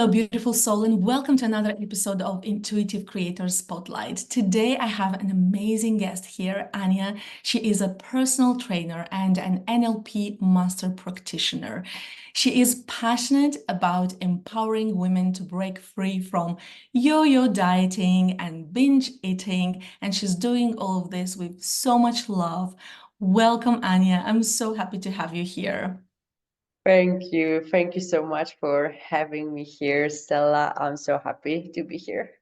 Hello, beautiful soul, and welcome to another episode of Intuitive Creator Spotlight. Today, I have an amazing guest here, Ania. She is a personal trainer and an NLP Master practitioner. She is passionate about empowering women to break free from yo-yo dieting and binge eating, and she's doing all of this with so much love. Welcome, Ania. I'm so happy to have you here. Thank you. Thank you so much for having me here, Stella. I'm so happy to be here.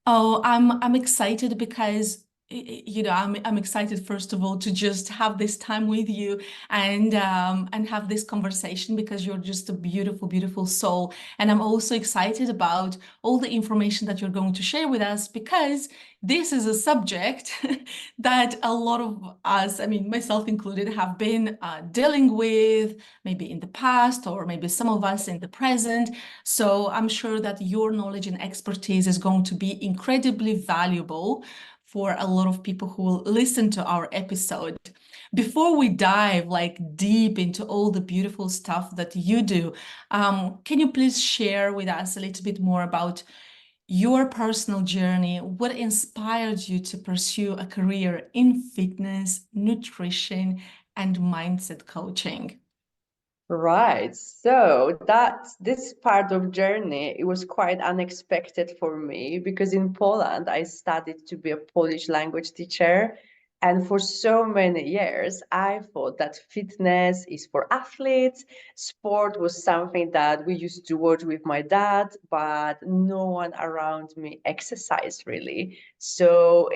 Oh, I'm excited because I'm excited first of all to just have this time with you and have this conversation because you're just a beautiful, beautiful soul. And I'm also excited about all the information that you're going to share with us because this is a subject that a lot of us, I mean, myself included, have been dealing with maybe in the past or maybe some of us in the present. So I'm sure that your knowledge and expertise is going to be incredibly valuable for a lot of people who will listen to our episode. Before we dive like deep into all the beautiful stuff that you do, can you please share with us a little bit more about your personal journey? What inspired you to pursue a career in fitness, nutrition, and mindset coaching? Right. So that this part of journey, it was quite unexpected for me because in Poland I studied to be a Polish language teacher. And for so many years, I thought that fitness is for athletes. Sport was something that we used to watch with my dad, but no one around me exercised really. So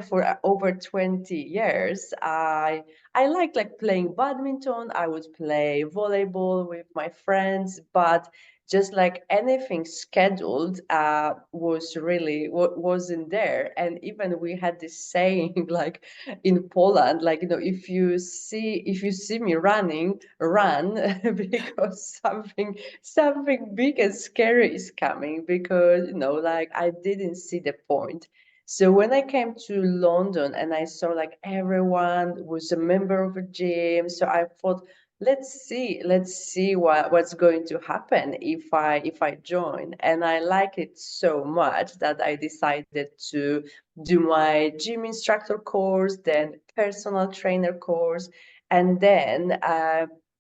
for over 20 years, I like playing badminton. I would play volleyball with my friends, but just like anything scheduled wasn't there. And even we had this saying like in Poland, like if you see me running, run because something big and scary is coming because like I didn't see the point. So when I came to London and I saw like everyone was a member of a gym, so I thought, let's see what's going to happen if I join. And I like it so much that I decided to do my gym instructor course, then personal trainer course, and then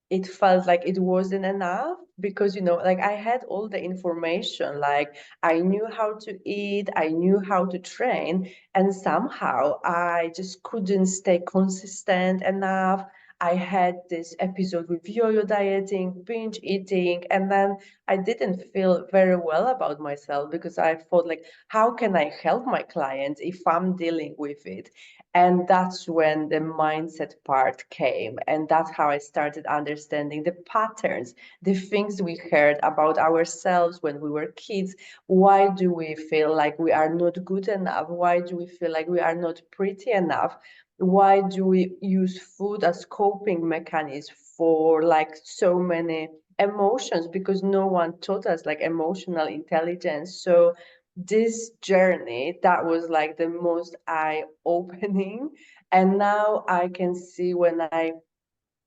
it felt like it wasn't enough because like I had all the information, like I knew how to eat, I knew how to train, and somehow I just couldn't stay consistent enough. I had this episode with yo-yo dieting, binge eating, and then I didn't feel very well about myself because I thought like, how can I help my clients if I'm dealing with it? And that's when the mindset part came, and that's how I started understanding the patterns, the things we heard about ourselves when we were kids. Why do we feel like we are not good enough? Why do we feel like we are not pretty enough? Why do we use food as coping mechanism for like so many emotions? Because no one taught us like emotional intelligence. So this journey, that was like the most eye-opening. And now I can see when I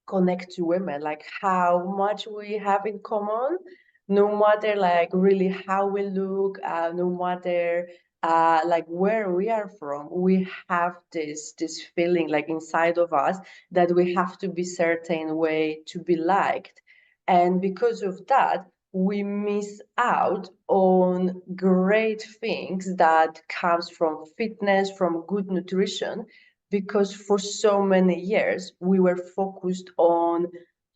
connect to women, like how much we have in common, no matter like really how we look, no matter like where we are from, we have this feeling like inside of us that we have to be certain way to be liked. And because of that, we miss out on great things that comes from fitness, from good nutrition, because for so many years we were focused on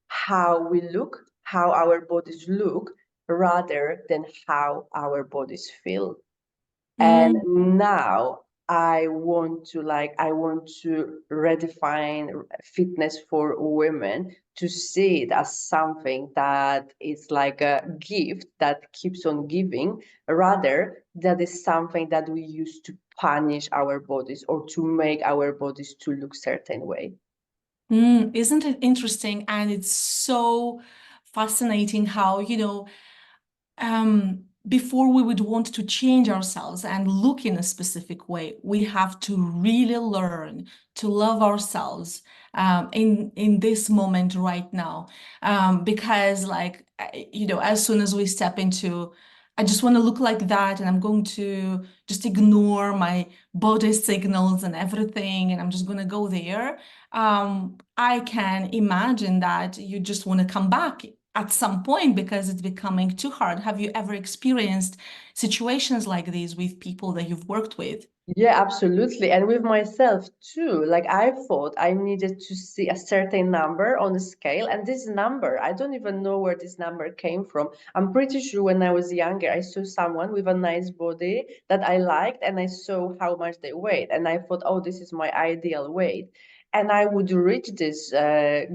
how we look, how our bodies look, rather than how our bodies feel. And Mm. now I want to redefine fitness for women, to see it as something that is like a gift that keeps on giving, rather that is something that we use to punish our bodies or to make our bodies to look certain way. Isn't it interesting? And it's so fascinating how, um, before we would want to change ourselves and look in a specific way, we have to really learn to love ourselves in this moment right now. Because like, as soon as we step into, I just want to look like that, and I'm going to just ignore my body signals and everything, and I'm just going to go there. I can imagine that you just want to come back at some point because it's becoming too hard. Have you ever experienced situations like these with people that you've worked with? Yeah, absolutely. And with myself too. Like I thought I needed to see a certain number on the scale, and this number, I don't even know where this number came from. I'm pretty sure when I was younger, I saw someone with a nice body that I liked, and I saw how much they weighed, and I thought, oh, this is my ideal weight. And I would reach this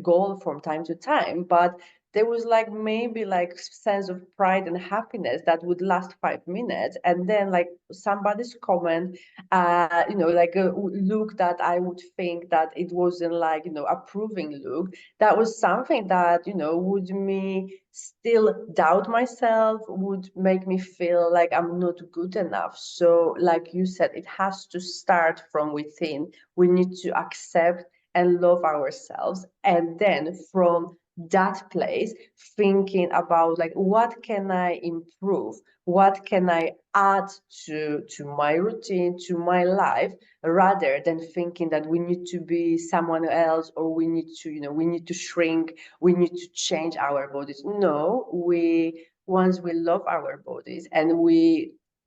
goal from time to time, but there was like maybe like sense of pride and happiness that would last 5 minutes, and then like somebody's comment, like a look that I would think that it wasn't like, approving look. That was something that, would me still doubt myself, would make me feel like I'm not good enough. So, like you said, it has to start from within. We need to accept and love ourselves. And then from that place, thinking about like, what can I improve? What can I add to my routine, to my life, rather than thinking that we need to be someone else, or we need to shrink, we need to change our bodies. No, we once we love our bodies, and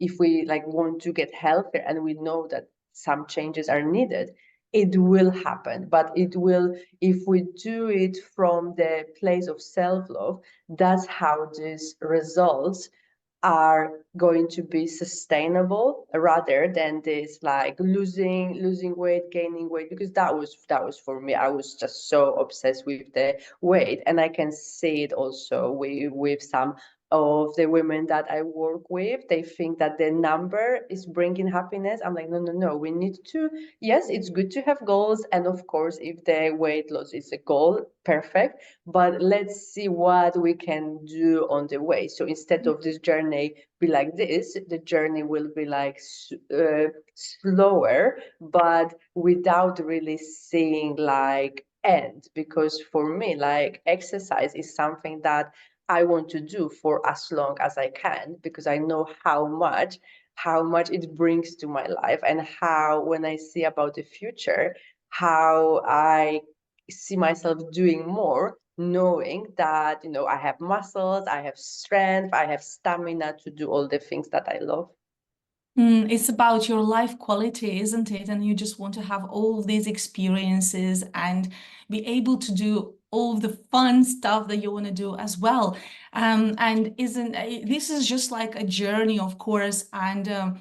if we like want to get healthier, and we know that some changes are needed, it will happen. But it will, if we do it from the place of self-love, that's how these results are going to be sustainable, rather than this like losing weight, gaining weight. Because that was for me, I was just so obsessed with the weight. And I can see it also with some of the women that I work with. They think that the number is bringing happiness. I'm like, no, no, no, we need to, yes, it's good to have goals, and of course if the weight loss is a goal, perfect, but let's see what we can do on the way. So instead of this journey be like this, the journey will be like slower, but without really seeing like end. Because for me, like exercise is something that I want to do for as long as I can, because I know how much it brings to my life, and how, when I see about the future, how I see myself doing more, knowing that, I have muscles, I have strength, I have stamina to do all the things that I love. It's about your life quality, isn't it? And you just want to have all of these experiences and be able to do all of the fun stuff that you want to do as well. And isn't this is just like a journey, of course. And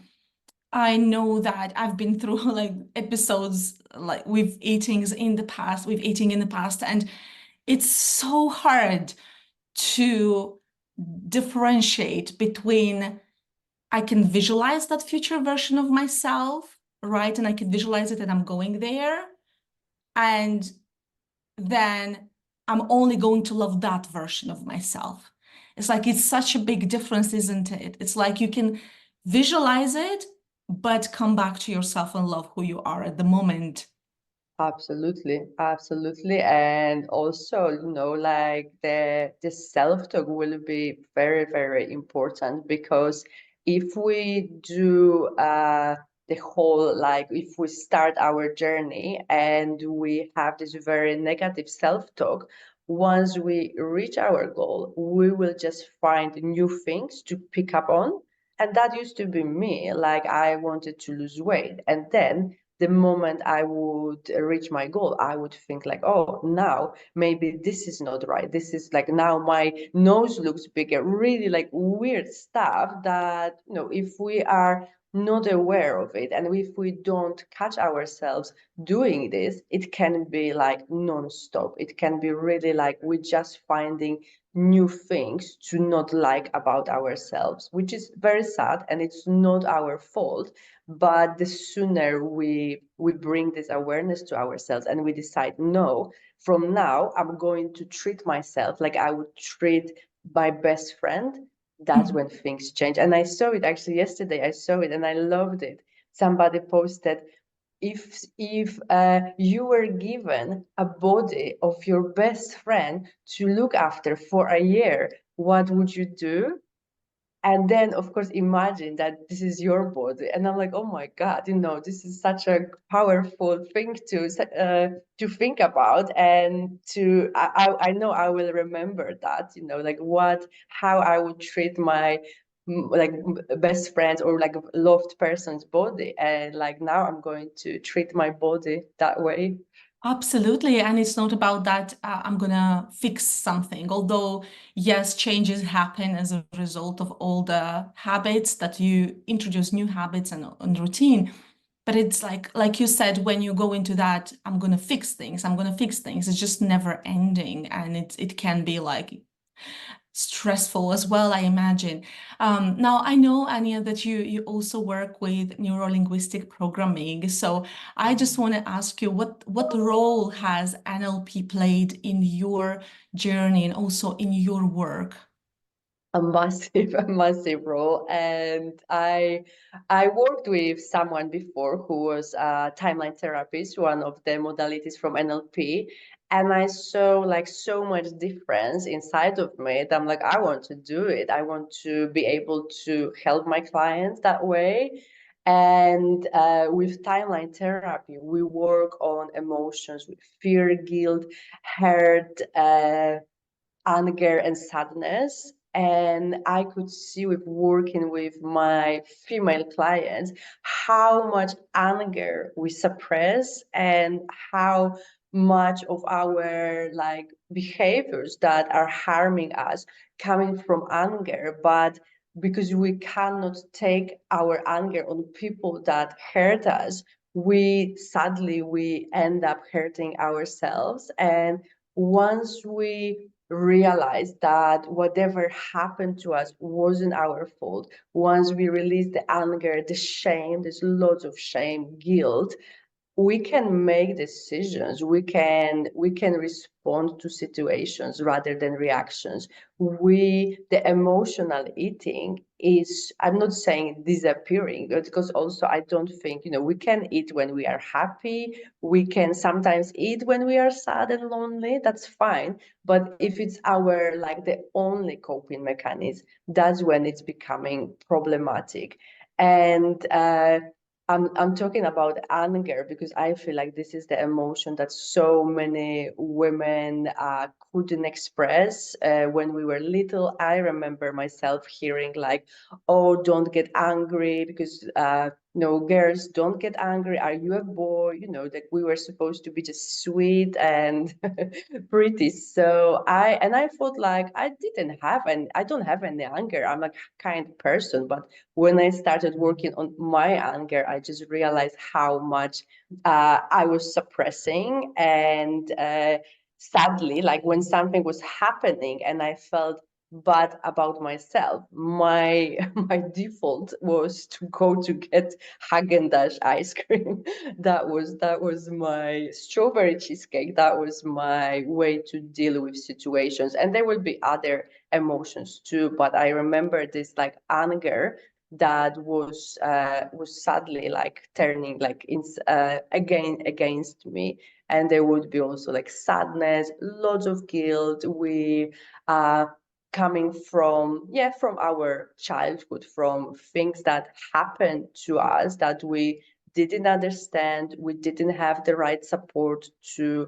I know that I've been through like episodes like with eating in the past, and it's so hard to differentiate between I can visualize that future version of myself, right? And I can visualize it and I'm going there. And then I'm only going to love that version of myself. It's like it's such a big difference, isn't it? It's like you can visualize it, but come back to yourself and love who you are at the moment. Absolutely, absolutely. And also, like the self-talk will be very, very important, because if we do the whole, like if we start our journey and we have this very negative self-talk, once we reach our goal, we will just find new things to pick up on. And that used to be me. Like I wanted to lose weight, and then the moment I would reach my goal, I would think like, oh, now maybe this is not right. This is like, now my nose looks bigger, really like weird stuff that, if we are not aware of it, and if we don't catch ourselves doing this, it can be like non-stop. It can be really like we just finding new things to not like about ourselves, which is very sad, and it's not our fault. But the sooner we bring this awareness to ourselves, and we decide, no, from now I'm going to treat myself like I would treat my best friend, that's when things change. And I saw it actually yesterday. I saw it and I loved it. Somebody posted, if you were given a body of your best friend to look after for a year, what would you do? And then, of course, imagine that this is your body. And I'm like, oh my God, this is such a powerful thing to think about. And I know I will remember that, like how I would treat my like best friends or like loved person's body. And like now I'm going to treat my body that way. Absolutely. And it's not about that I'm gonna fix something. Although, yes, changes happen as a result of all the habits that you introduce, new habits and routine. But it's like you said, when you go into that, I'm gonna fix things, I'm gonna fix things, it's just never ending. And it can be like stressful as well, I imagine. Now, I know, Ania, that you also work with neuro-linguistic programming. So I just want to ask you, what role has NLP played in your journey and also in your work? A massive role. And I worked with someone before who was a timeline therapist, one of the modalities from NLP. And I saw like so much difference inside of me that I'm like, I want to do it. I want to be able to help my clients that way. And with timeline therapy, we work on emotions with fear, guilt, hurt, anger and sadness. And I could see with working with my female clients how much anger we suppress and how much of our like behaviors that are harming us coming from anger. But because we cannot take our anger on people that hurt us, we end up hurting ourselves. And once we realize that whatever happened to us wasn't our fault, once we release the anger, the shame, there's lots of shame, guilt, we can make decisions, we can respond to situations rather than reactions. The emotional eating is, I'm not saying disappearing, because also I don't think, we can eat when we are happy, we can sometimes eat when we are sad and lonely, that's fine. But if it's our like the only coping mechanism, that's when it's becoming problematic. And I'm talking about anger because I feel like this is the emotion that so many women couldn't express when we were little. I remember myself hearing like, "Oh, don't get angry because no, girls don't get angry. Are you a boy?" That we were supposed to be just sweet and pretty. So I thought like I don't have any anger. I'm a kind person, but when I started working on my anger, I just realized how much I was suppressing. And sadly, like when something was happening and I felt bad about myself, my my default was to go to get Haagen-Dazs ice cream. That was my strawberry cheesecake. That was my way to deal with situations. And there will be other emotions too, but I remember this like anger that was sadly like turning like again against me. And there would be also like sadness, lots of guilt. We coming from our childhood, from things that happened to us that we didn't understand, we didn't have the right support to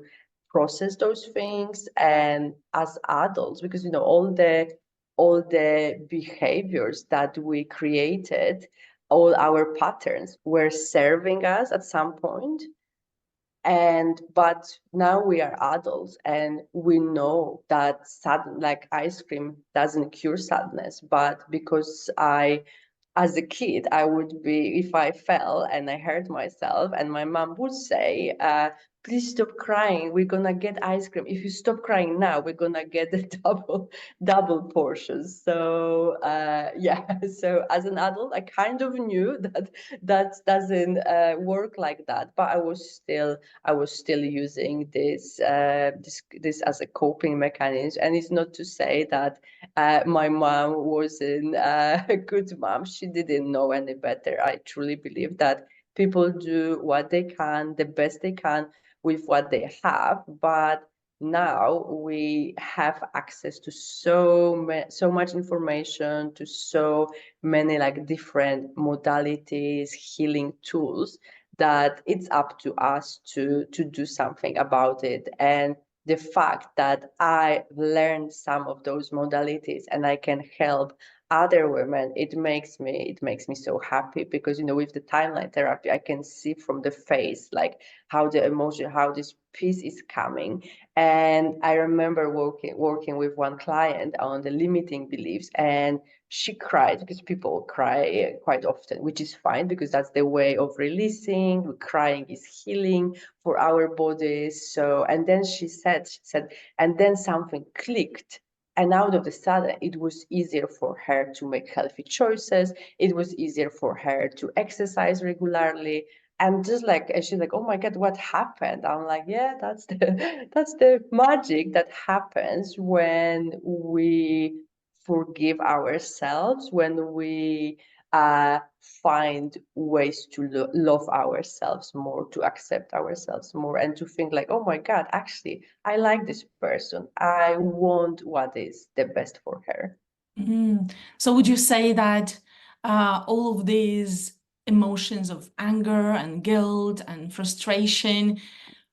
process those things. And as adults, because all the behaviors that we created, all our patterns were serving us at some point. And but now we are adults and we know that like ice cream doesn't cure sadness. But because as a kid, I would be, if I fell and I hurt myself, and my mom would say, please stop crying. We're gonna get ice cream. If you stop crying now, we're gonna get the double portions. So yeah, so as an adult, I kind of knew that that doesn't work like that, but I was still using this as a coping mechanism. And it's not to say that my mom wasn't a good mom. She didn't know any better. I truly believe that people do what they can, the best they can with what they have, but now we have access to so much information, to so many like different modalities, healing tools, that it's up to us to do something about it. And the fact that I learned some of those modalities and I can help other women, it makes me so happy, because with the timeline therapy, I can see from the face like how the emotion, how this piece is coming. And I remember working with one client on the limiting beliefs, and she cried, because people cry quite often, which is fine, because that's the way of releasing. Crying is healing for our bodies. So, and then she said, and then something clicked. And out of the sudden, it was easier for her to make healthy choices. It was easier for her to exercise regularly. And just like, and she's like, oh my God, what happened? I'm like, yeah, that's the that's the magic that happens when we forgive ourselves, when we find ways to love ourselves more, to accept ourselves more, and to think like, oh my God, actually, I like this person. I want what is the best for her. Mm. So would you say that all of these emotions of anger and guilt and frustration,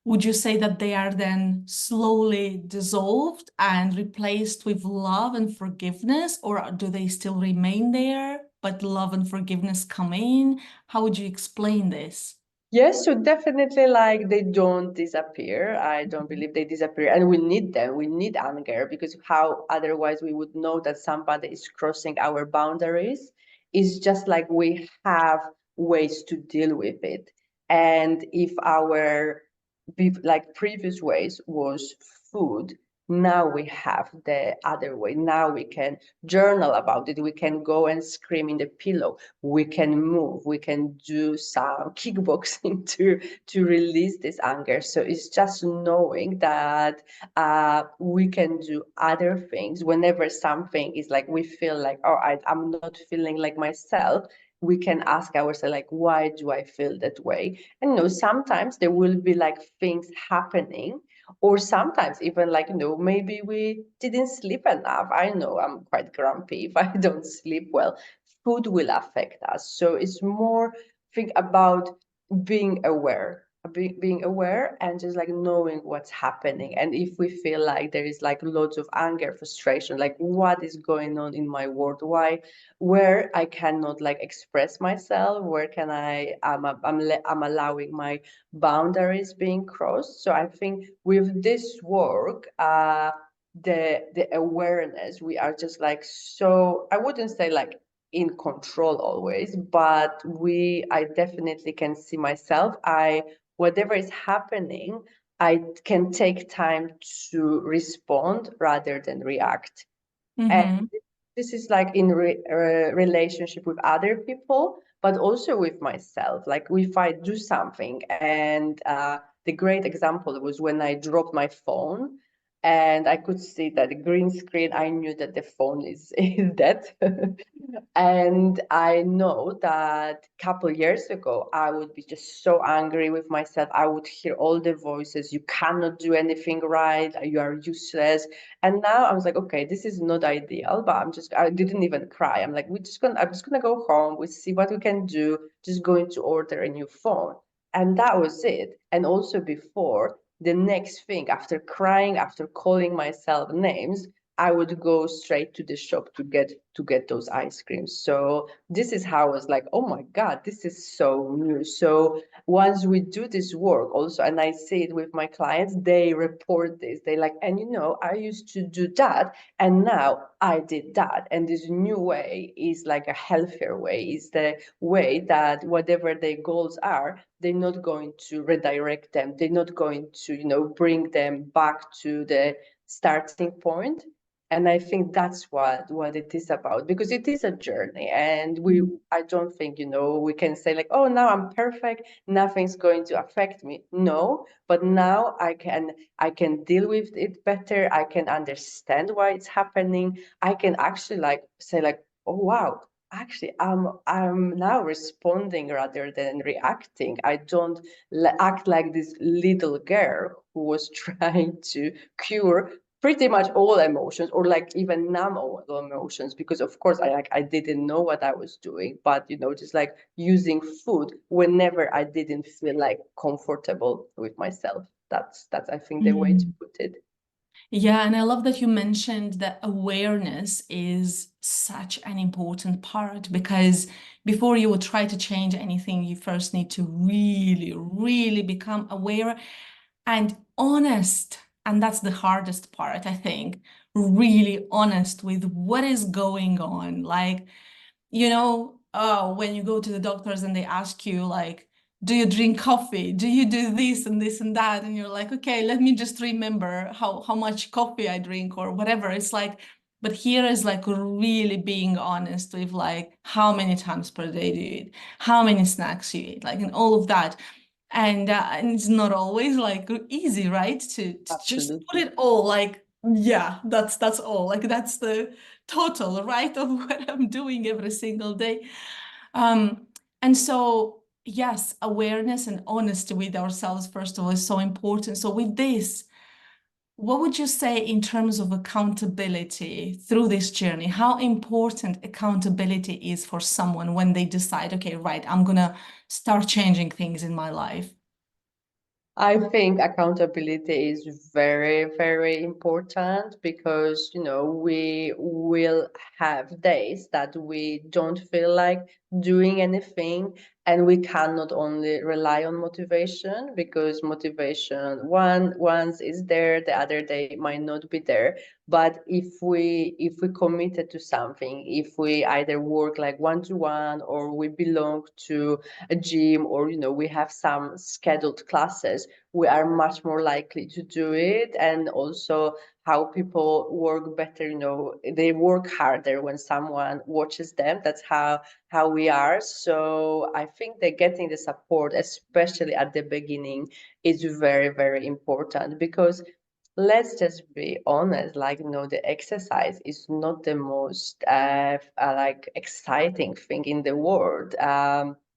would you say that they are then slowly dissolved and replaced with love and forgiveness, or do they still remain there, but love and forgiveness come in? How would you explain this? Yes, so definitely like they don't disappear. I don't believe they disappear. And we need them. We need anger, because how otherwise we would know that somebody is crossing our boundaries? It's just like we have ways to deal with it. And if our like previous ways was food, now we have the other way. Now we can journal about it. We can go and scream in the pillow. We can move. We can do some kickboxing to release this anger. So it's just knowing that we can do other things whenever something is like we feel like, oh, I'm not feeling like myself. We can ask ourselves like, why do I feel that way? And sometimes there will be like things happening, or sometimes even like, maybe we didn't sleep enough. I know I'm quite grumpy if I don't sleep well. Food will affect us. So it's more think about being aware, being aware, and just like knowing what's happening. And if we feel like there is like lots of anger, frustration, like what is going on in my world, where I cannot like express myself, where can I'm allowing my boundaries being crossed. So I think with this work, the awareness, we are just like, so I wouldn't say like in control always, but I definitely can see myself. Whatever is happening, I can take time to respond rather than react. And Mm-hmm. this is like in relationship with other people, but also with myself. Like if I do something, and the great example was when I dropped my phone, and I could see that the green screen. I knew that the phone is dead. And I know that a couple years ago, I would be just so angry with myself. I would hear all the voices, you cannot do anything right, you are useless. And now I was like, okay, this is not ideal, but I didn't even cry. I'm just gonna go home, we see what we can do, just going to order a new phone. And that was it. And also before, the next thing, after crying, after calling myself names, I would go straight to the shop to get those ice creams. So this is how I was like, oh my God, this is so new. So once we do this work also, and I see it with my clients, they report this. They like, and I used to do that, and now I did that. And this new way is like a healthier way, is the way that whatever their goals are, they're not going to redirect them. They're not going to, bring them back to the starting point. And I think that's what it is about, because it is a journey, and I don't think, we can say like, oh, now I'm perfect, nothing's going to affect me. No, but now I can deal with it better. I can understand why it's happening. I can actually like say like, oh wow, actually I'm now responding rather than reacting. I don't act like this little girl who was trying to cure pretty much all emotions, or like even numb all emotions, because of course I didn't know what I was doing, but just like using food whenever I didn't feel like comfortable with myself. That's I think the way to Mm. put it. Yeah, and I love that you mentioned that awareness is such an important part, because before you would try to change anything, you first need to really, really become aware and honest. And that's the hardest part, I think. Really honest with what is going on. Like, when you go to the doctors and they ask you, like, do you drink coffee? Do you do this and this and that? And you're like, okay, let me just remember how much coffee I drink or whatever. It's like, but here is like really being honest with like how many times per day do you eat, how many snacks you eat, like, and all of that. And it's not always like easy, right? To just put Absolutely. it all like, yeah, that's all. Like that's the total, right, of what I'm doing every single day. Um, and so, yes, awareness and honesty with ourselves, first of all, is so important. So, with this, what would you say in terms of accountability through this journey? How important accountability is for someone when they decide, okay, right, I'm gonna start changing things in my life? I think accountability is very, very important, because, we will have days that we don't feel like doing anything, and we cannot only rely on motivation, because motivation once is there, the other day might not be there. But if we committed to something, if we either work like one-to-one, or we belong to a gym, or we have some scheduled classes, we are much more likely to do it. And also how people work better, they work harder when someone watches them. That's how we are. So I think that getting the support, especially at the beginning, is very, very important, because let's just be honest, like, the exercise is not the most like exciting thing in the world.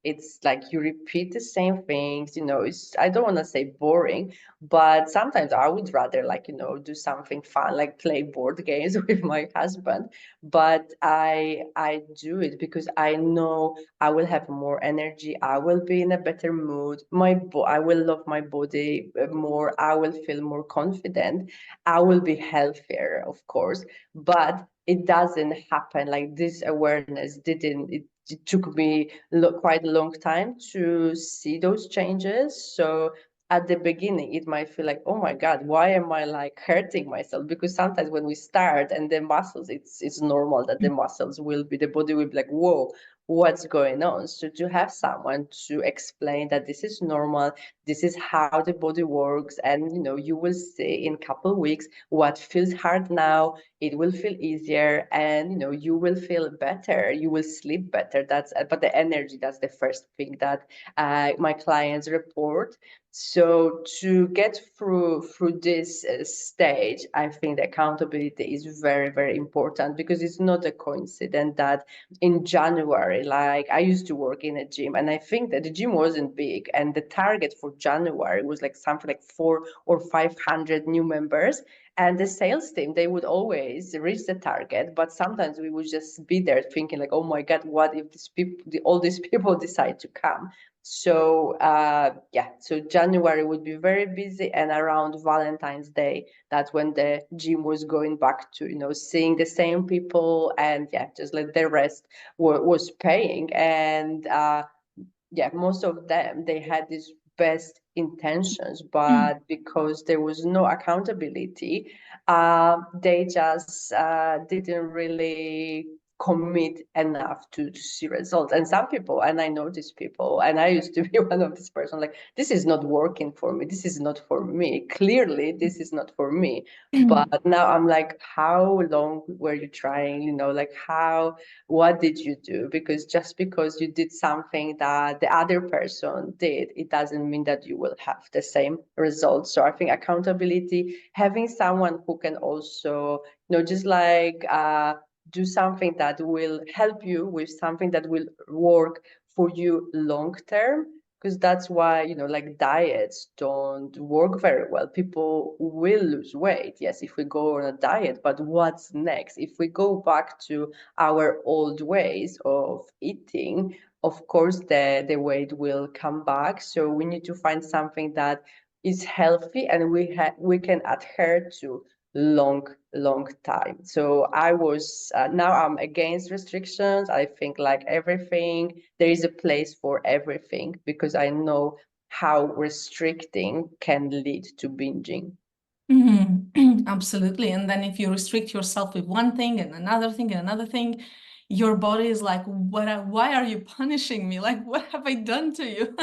It's like you repeat the same things, it's, I don't want to say boring, but sometimes I would rather, like, do something fun, like play board games with my husband. But I do it because I know I will have more energy. I will be in a better mood. I will love my body more. I will feel more confident. I will be healthier, of course. But it doesn't happen like this. Awareness didn't. It took me quite a long time to see those changes. So at the beginning, it might feel like, oh my God, why am I like hurting myself? Because sometimes when we start and the muscles, it's normal that the muscles will be, the body will be like, whoa, what's going on? So to have someone to explain that this is normal, this is how the body works, and you will see in a couple of weeks what feels hard now, it will feel easier, and you will feel better, you will sleep better. That's but the energy, that's the first thing that my clients report. So to get through this stage, I think the accountability is very, very important, because it's not a coincidence that in January, like, I used to work in a gym, and I think that the gym wasn't big, and the target for January was like something like 400 or 500 new members. And the sales team, they would always reach the target, but sometimes we would just be there thinking like, oh my God, what if all these people decide to come? So yeah, so January would be very busy, and around Valentine's Day, that's when the gym was going back to, seeing the same people, and yeah, just like the rest was paying. And yeah, most of them, they had these best intentions, but because there was no accountability, they just didn't really commit enough to see results. And some people, and I know these people, and I used to be one of this person, like, this is not working for me, this is not for me, clearly this is not for me. But now I'm like, how long were you trying, like, what did you do? Because just because you did something that the other person did, it doesn't mean that you will have the same results. So I think accountability, having someone who can also, just like do something that will help you with something that will work for you long term, because that's why, like, diets don't work very well. People will lose weight, yes, if we go on a diet, but what's next? If we go back to our old ways of eating, of course the weight will come back. So we need to find something that is healthy and we can adhere to long time. So I was now I'm against restrictions. I think, like everything, there is a place for everything, because I know how restricting can lead to binging. Absolutely. And then if you restrict yourself with one thing and another thing and another thing, your body is like, why are you punishing me? Like, what have I done to you?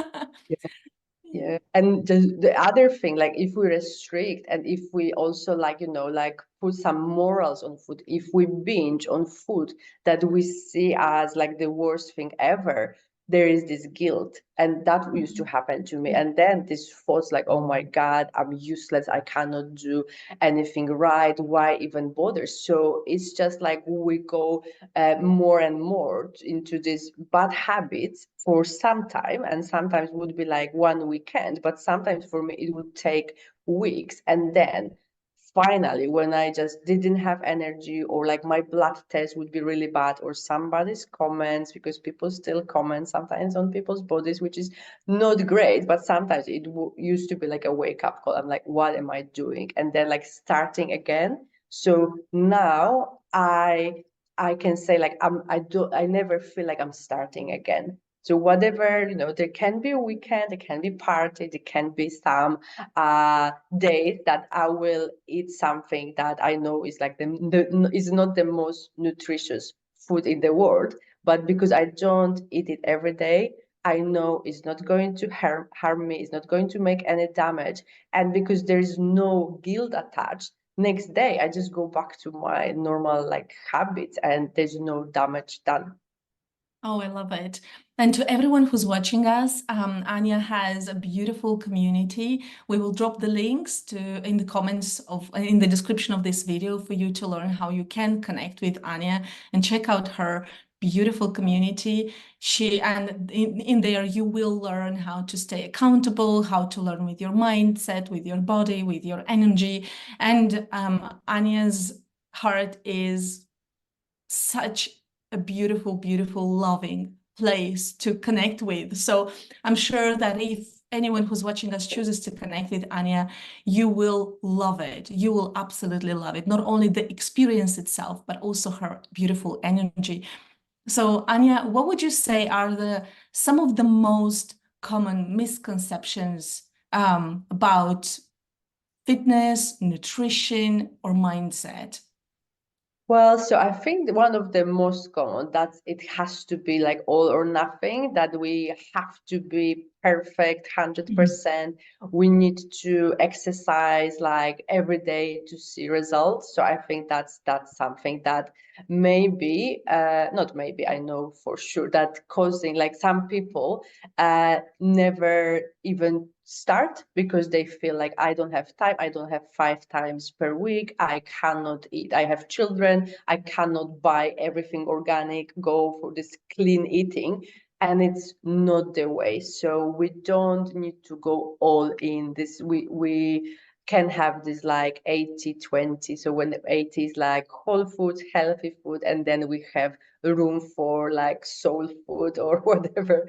Yeah, and the other thing, like, if we restrict and if we also, like, like, put some morals on food, if we binge on food that we see as like the worst thing ever, there is this guilt, and that used to happen to me. And then this thoughts like, oh my God, I'm useless, I cannot do anything right, why even bother? So it's just like we go more and more into these bad habits for some time, and sometimes would be like one weekend, but sometimes for me it would take weeks. And then finally, when I just didn't have energy, or like my blood test would be really bad, or somebody's comments, because people still comment sometimes on people's bodies, which is not great, but sometimes it used to be like a wake up call. I'm like, what am I doing? And then, like, starting again. So now I can say, like, I never feel like I'm starting again. So whatever, there can be a weekend, there can be party, there can be some days that I will eat something that I know is like is not the most nutritious food in the world, but because I don't eat it every day, I know it's not going to harm me, it's not going to make any damage. And because there's no guilt attached, next day I just go back to my normal, like, habits, and there's no damage done. Oh, I love it. And to everyone who's watching us, Anya has a beautiful community. We will drop the links in the comments in the description of this video for you to learn how you can connect with Anya and check out her beautiful community. And in there you will learn how to stay accountable, how to learn with your mindset, with your body, with your energy. And Anya's heart is such a beautiful, beautiful, loving place to connect with. So I'm sure that if anyone who's watching us chooses to connect with Anya, you will love it. You will absolutely love it. Not only the experience itself, but also her beautiful energy. So Anya, what would you say are some of the most common misconceptions about fitness, nutrition, or mindset? Well, so I think one of the most common, that it has to be like all or nothing, that we have to be perfect, 100%. We need to exercise like every day to see results. So I think that's something that maybe, not maybe, I know for sure that causing, like, some people never even start, because they feel like, I don't have time, I don't have 5 times per week, I cannot eat, I have children, I cannot buy everything organic, go for this clean eating. And it's not the way. So we don't need to go all in this. We can have this like 80-20. So when 80 is like whole food, healthy food, and then we have room for like soul food or whatever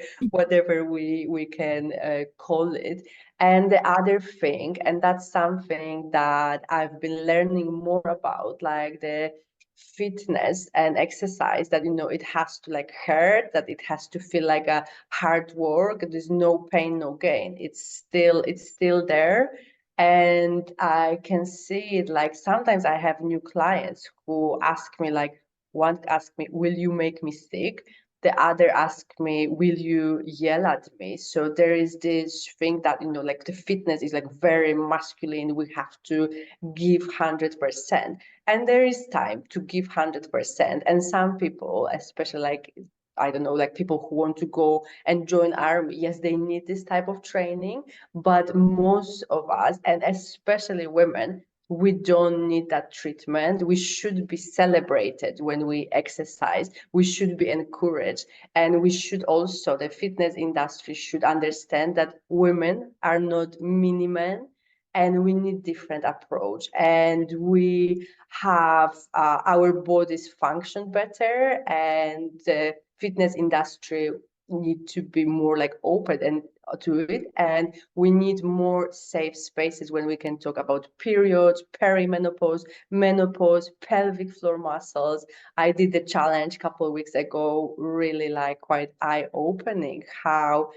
we can call it. And the other thing, and that's something that I've been learning more about, like the fitness and exercise, that it has to like hurt, that it has to feel like a hard work. There's no pain, no gain. It's still there. And I can see it, like sometimes I have new clients who ask me, like one ask me, will you make me sick? The other ask me, will you yell at me? So there is this thing that, like the fitness is like very masculine. We have to give 100%. And there is time to give 100%. And some people, especially like, I don't know, like people who want to go and join army, yes, they need this type of training. But most of us, and especially women, we don't need that treatment. We should be celebrated when we exercise. We should be encouraged. And we should also, the fitness industry should understand that women are not mini men, and we need different approach. And we have our bodies function better, and the fitness industry need to be more like open and to it, and we need more safe spaces when we can talk about periods, perimenopause, menopause, pelvic floor muscles. I did the challenge a couple of weeks ago, really like quite eye-opening how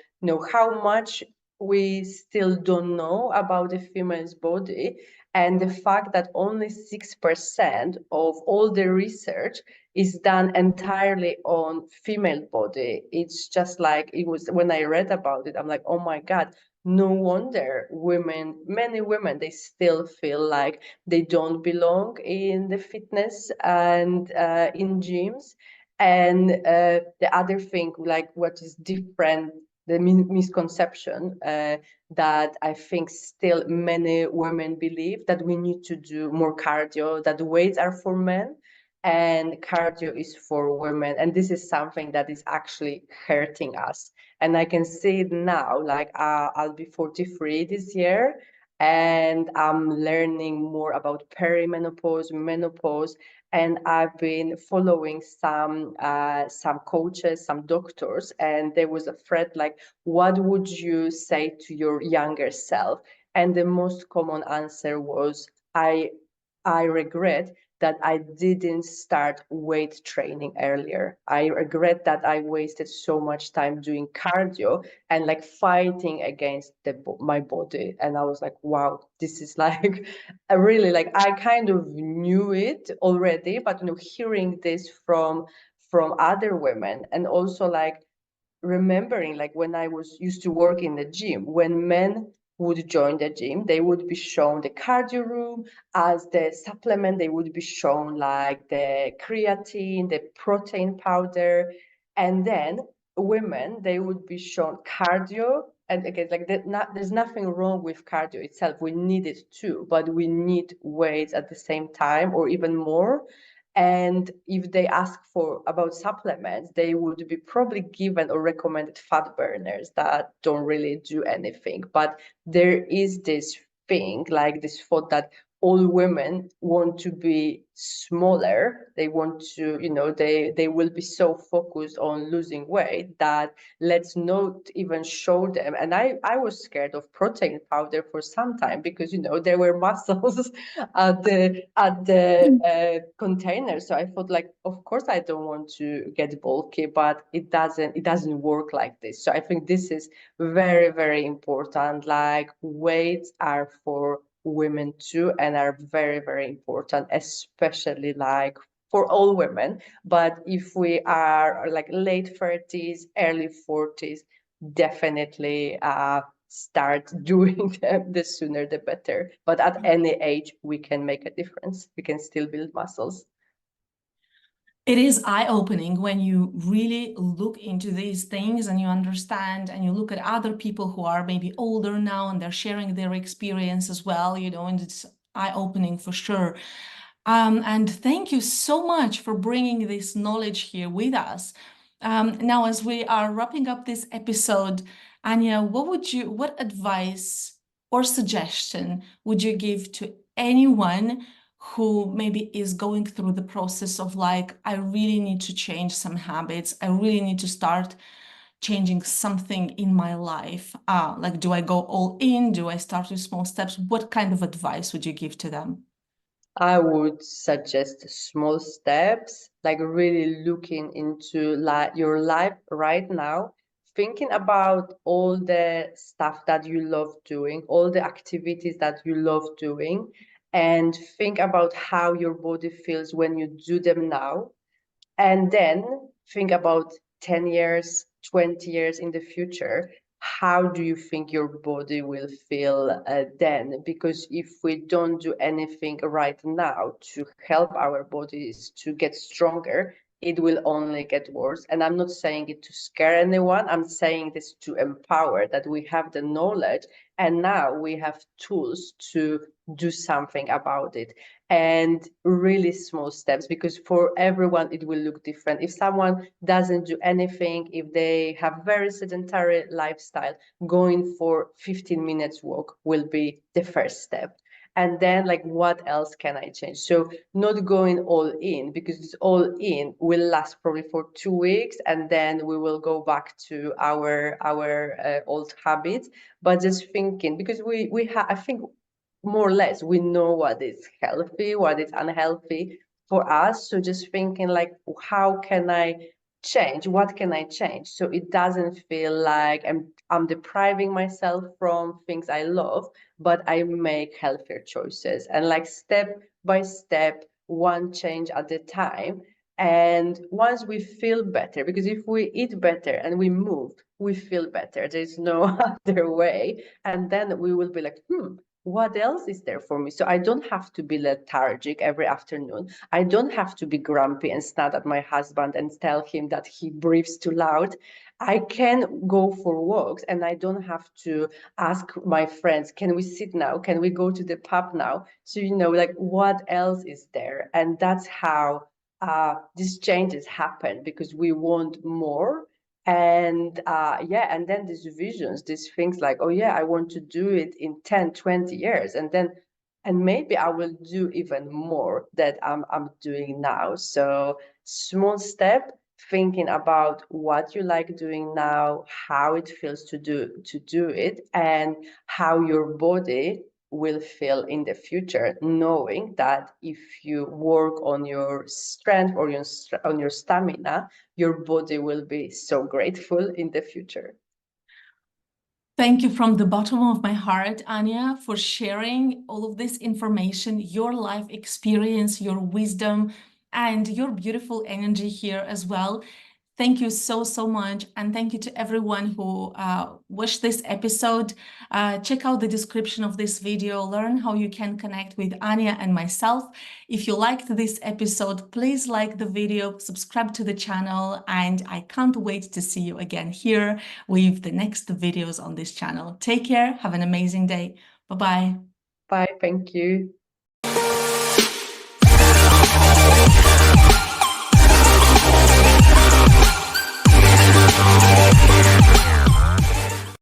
how much we still don't know about the female's body, and the fact that only 6% of all the research is done entirely on female body. It's just like, it was when I read about it, I'm like, oh my God, no wonder many women, they still feel like they don't belong in the fitness and in gyms. And the other thing, like what is different, the misconception that I think still many women believe, that we need to do more cardio, that weights are for men and cardio is for women. And this is something that is actually hurting us. And I can see it now, like I'll be 43 this year, and I'm learning more about perimenopause, menopause, and I've been following some coaches, some doctors, and there was a thread like, what would you say to your younger self? And the most common answer was, I regret that I didn't start weight training earlier. I regret that I wasted so much time doing cardio and like fighting against my body. And I was like, wow, this is like, I really like, I kind of knew it already, but hearing this from other women, and also like remembering, like when I was used to work in the gym, when men would join the gym, they would be shown the cardio room as the supplement. They would be shown like the creatine, the protein powder, and then women, they would be shown cardio. And again, like there's nothing wrong with cardio itself. We need it too, but we need weights at the same time or even more. And if they ask for about supplements, they would be probably given or recommended fat burners that don't really do anything. But there is this thing, like this thought that all women want to be smaller. They want to, they will be so focused on losing weight that let's not even show them. And I was scared of protein powder for some time, because there were muscles at the container. So I thought, like, of course I don't want to get bulky, but it doesn't work like this. So I think this is very, very important. Like, weights are for women too, and are very, very important, especially like for all women. But if we are like late 30s, early 40s, definitely start doing them, the sooner the better. But at any age, we can make a difference. We can still build muscles. It is eye-opening when you really look into these things and you understand and you look at other people who are maybe older now and they're sharing their experience as well, and it's eye-opening for sure. And thank you so much for bringing this knowledge here with us. Now, as we are wrapping up this episode, Ania, what advice or suggestion would you give to anyone who maybe is going through the process of like, I really need to change some habits. I really need to start changing something in my life. Like, do I go all in? Do I start with small steps? What kind of advice would you give to them? I would suggest small steps, like really looking into your life right now, thinking about all the stuff that you love doing, all the activities that you love doing, and think about how your body feels when you do them now. And then think about 10 years, 20 years in the future. How do you think your body will feel then? Because if we don't do anything right now to help our bodies to get stronger, it will only get worse. And I'm not saying it to scare anyone. I'm saying this to empower that we have the knowledge and now we have tools to do something about it, and really small steps, because for everyone it will look different. If someone doesn't do anything, if they have very sedentary lifestyle, going for 15 minutes walk will be the first step. And then like, what else can I change? So not going all in, because it's all in will last probably for 2 weeks and then we will go back to our old habits. But just thinking, because we have, I think more or less we know what is healthy, what is unhealthy for us. So just thinking like, how can I change? What can I change? So it doesn't feel like I'm depriving myself from things I love, but I make healthier choices, and like step by step, one change at a time. And once we feel better, because if we eat better and we move, we feel better. There's no other way. And then we will be like, what else is there for me? So I don't have to be lethargic every afternoon. I don't have to be grumpy and snap at my husband and tell him that he breathes too loud. I can go for walks and I don't have to ask my friends, can we sit now? Can we go to the pub now? So, like, what else is there? And that's how these changes happen, because we want more. And and then these visions, these things like, oh yeah, I want to do it in 10, 20 years, and maybe I will do even more that I'm doing now. So small step, thinking about what you like doing now, how it feels to do it, and how your body will feel in the future, knowing that if you work on your strength or on your stamina, your body will be so grateful in the future. Thank you from the bottom of my heart, Ania, for sharing all of this information, your life experience, your wisdom, and your beautiful energy here as well. Thank you so, so much. And thank you to everyone who watched this episode. Check out the description of this video, learn how you can connect with Ania and myself. If you liked this episode, please like the video, subscribe to the channel, and I can't wait to see you again here with the next videos on this channel. Take care. Have an amazing day. Bye-bye. Bye. Thank you.